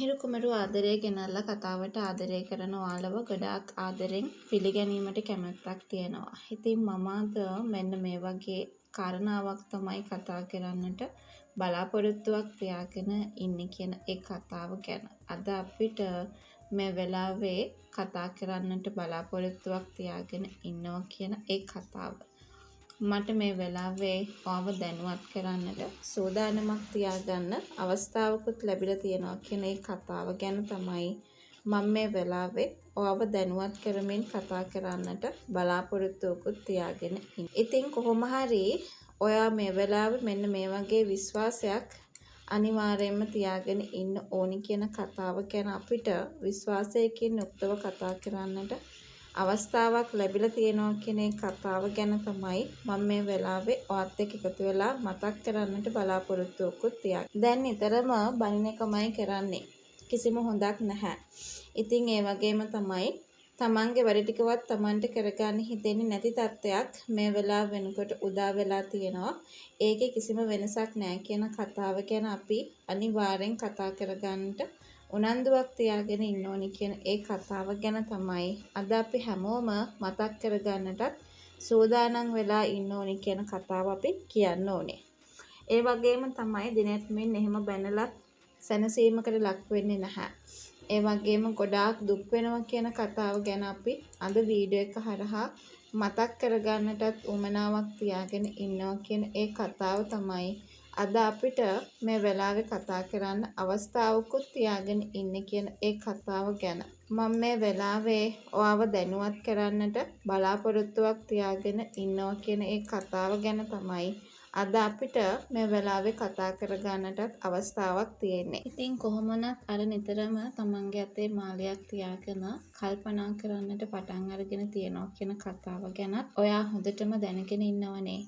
හිරු කුමරු ආදරය ගෙනල්ලා කතාවට ආදරය කරන ඔයාලව ගොඩාක් ආදරෙන් පිළිගැනීමට කැමැත්තක් තියෙනවා. ඉතින් මම අද මෙන්න මේ වගේ කාරණාවක් තමයි කතා කරන්නට බලාපොරොත්තුවක් තියාගෙන ඉන්නේ කියන ඒ කතාව ගැන. අද අපිට මේ වෙලාවේ කතා කරන්නට බලාපොරොත්තුවක් තියාගෙන ඉන්නවා කියන ඒ කතාව. මට මේ වෙලාවේ ඔයාව දැනුවත් කරන්නට සූදානමක් තියාගන්න අවස්ථාවකුත් ලැබිලා තියෙනවා කියන ඒ කතාව ගැන තමයි මම මේ වෙලාවේ ඔයාව දැනුවත් කරමින් කතා කරන්නට බලාපොරොත්තුවකුත් තියාගෙන ඉන්නේ. ඉතින් කොහොම හරි ඔයා මේ වෙලාවේ මෙන්න මේ වගේ විශ්වාසයක් අනිවාර්යයෙන්ම තියාගෙන ඉන්න ඕනි කියන කතාව ගැන අපිට විශ්වාසයකින් යුක්තව කතා කරන්නට අවස්ථාවක් ලැබිලා තියෙනවා කියන ඒ කතාව ගැන තමයි මම මේ වෙලාවේ ඔයත් එක්ක එකතු වෙලා මතක් කරන්නට බලාපොරොත්තුවකුත් තියාගන්න. දැන් නිතරම බනින එකමයි කරන්නේ. කිසිම හොඳක් නැහැ. ඉතින් ඒ වගේම තමයි තමන්ගේ වැඩ ටිකවත් තමන්ට කරගන්න හිතෙන්නේ නැති තත්ත්වයක් මේ වෙලාව වෙනකොට උදා වෙලා තියෙනවා. ඒකේ කිසිම වෙනසක් නැහැ කියන කතාව ගැන අපි අනිවාර්යෙන් කතා කරගන්නට උනන්දුවක් තියාගෙන ඉන්න ඕනි කියන ඒ කතාව ගැන තමයි අද අපි හැමෝම මතක් කරගන්නටත් සූදානම් වෙලා ඉන්න ඕනි කියන කතාව අපි කියන්න ඕනේ. ඒ වගේම තමයි දිනෙත් මෙන්න එහෙම බැනලත් සැනසීමකට ලක් වෙන්නේ නැහැ. ඒ වගේම ගොඩාක් දුක් වෙනවා කියන කතාව ගැන අපි අද වීඩියෝ එක හරහා මතක් කරගන්නටත් උවමනාවක් තියාගෙන ඉන්නවා කියන ඒ කතාව තමයි අද අපිට මේ වෙලාවේ කතා කරන්න අවස්ථාවකුත් තියාගෙන ඉන්නේ කියන ඒ කතාව ගැන. මම මේ වෙලාවේ ඔයාව දැනුවත් කරන්නට බලාපොරොත්තුවක් තියාගෙන ඉන්නවා කියන ඒ කතාව ගැන තමයි අද අපිට මේ වෙලාවේ කතා කරගන්නටත් අවස්ථාවක් තියෙන්නේ. ඉතින් කොහොම වුණත් අර නිතරම තමන්ගේ අතේ මාලයක් තියාගෙන කල්පනා කරන්නට පටන් අරගෙන තියනවා කියන කතාව ගැනත් ඔයා හොඳටම දැනගෙන ඉන්නවනේ.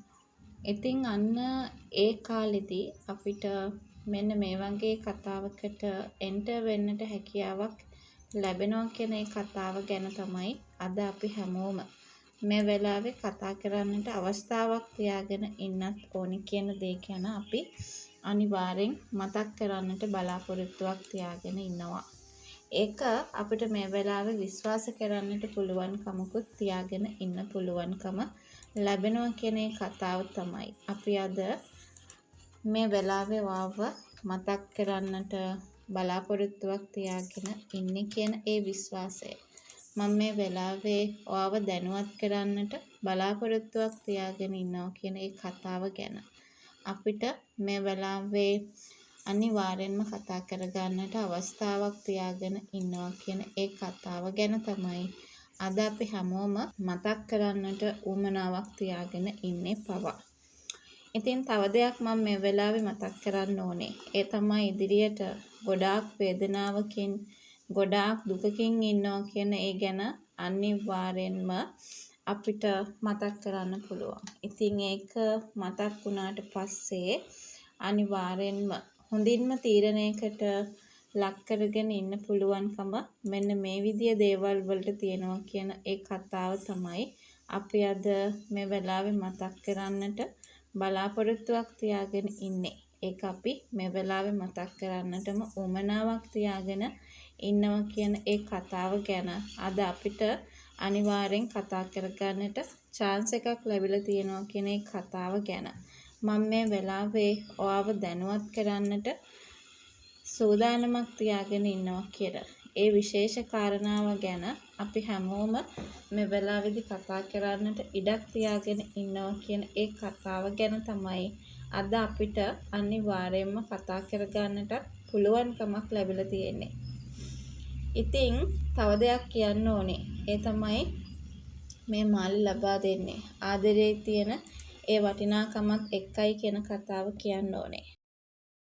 ඉතින් අන්න ඒ කාලෙදී අපිට මෙන්න මේ වගේ කතාවකට එන්ටර් වෙන්නට හැකියාවක් ලැබෙනවා කියන ඒ කතාව ගැන තමයි අද අපි හැමෝම මේ වෙලාවේ කතා කරන්නට අවස්ථාවක් තියාගෙන ඉන්නත් ඕනි කියන දේ ගැන අපි අනිවාර්යෙන් මතක් කරන්නට බලාපොරොත්තුවක් තියාගෙන ඉන්නවා. ඒක අපිට මේ වෙලාවේ විශ්වාස කරන්නට පුළුවන්කමකුත් තියාගෙන ඉන්න පුළුවන්කම ලැබෙනවා කියන ඒ කතාව තමයි අපි අද මේ වෙලාවේ වාව මතක් කරන්නට බලාපොරොත්තුවක් තියාගෙන ඉන්නේ කියන ඒ විශ්වාසය. මම මේ වෙලාවේ ඔයාව දැනුවත් කරන්නට බලාපොරොත්තුවක් තියාගෙන ඉන්නවා කියන ඒ කතාව ගැන අපිට මේ වෙලාවේ අනිවාර්යෙන්ම කතා කරගන්නට අවස්ථාවක් තියාගෙන ඉන්නවා කියන ඒ කතාව ගැන තමයි අද අපි හැමෝම මතක් කරන්නට උවමනාවක් තියාගෙන ඉන්නේ පවා. ඉතින් තව දෙයක් මම මේ වෙලාවේ මතක් කරන්න ඕනේ. ඒ තමයි ඉදිරියට ගොඩාක් වේදනාවකින් ගොඩාක් දුකකින් ඉන්නවා කියන ඒ ගැන අනිවාර්යෙන්ම අපිට මතක් කරන්න පුළුවන්. ඉතින් ඒක මතක් වුණාට පස්සේ අනිවාර්යෙන්ම හොඳින්ම තීරණයකට ලක් කරගෙන ඉන්න පුළුවන්කම මෙන්න මේ විදිය දේවල් වලට තියෙනවා කියන ඒ කතාව තමයි අපි අද මේ වෙලාවේ මතක් කරන්නට බලාපොරොත්තුවක් තියාගෙන ඉන්නේ. ඒක අපි මේ වෙලාවේ මතක් කරන්නටම උවමනාවක් තියාගෙන ඉන්නවා කියන ඒ කතාව ගැන අද අපිට අනිවාර්යෙන් කතා කරගන්නට chance එකක් ලැබිලා තියෙනවා කියන ඒ කතාව ගැන මම මේ වෙලාවේ ඔයාව දැනුවත් කරන්නට සූදානමක් තියාගෙන ඉන්නවා කියලා. ඒ විශේෂ කාරණාව ගැන අපි හැමෝම මේ වෙලාවේදී කතා කරන්නට ඉඩක් තියාගෙන ඉන්නවා කියන ඒ කතාව ගැන තමයි අද අපිට අනිවාර්යයෙන්ම කතා කරගන්නට පුළුවන්කමක් ලැබිලා තියෙන්නේ. ඉතින් තව දෙයක් කියන්න ඕනේ. ඒ තමයි මේ මාළි ලබා දෙන්නේ ආදරයේ තියෙන ඒ වටිනාකමත් එක්කයි කියන කතාව කියන්න ඕනේ.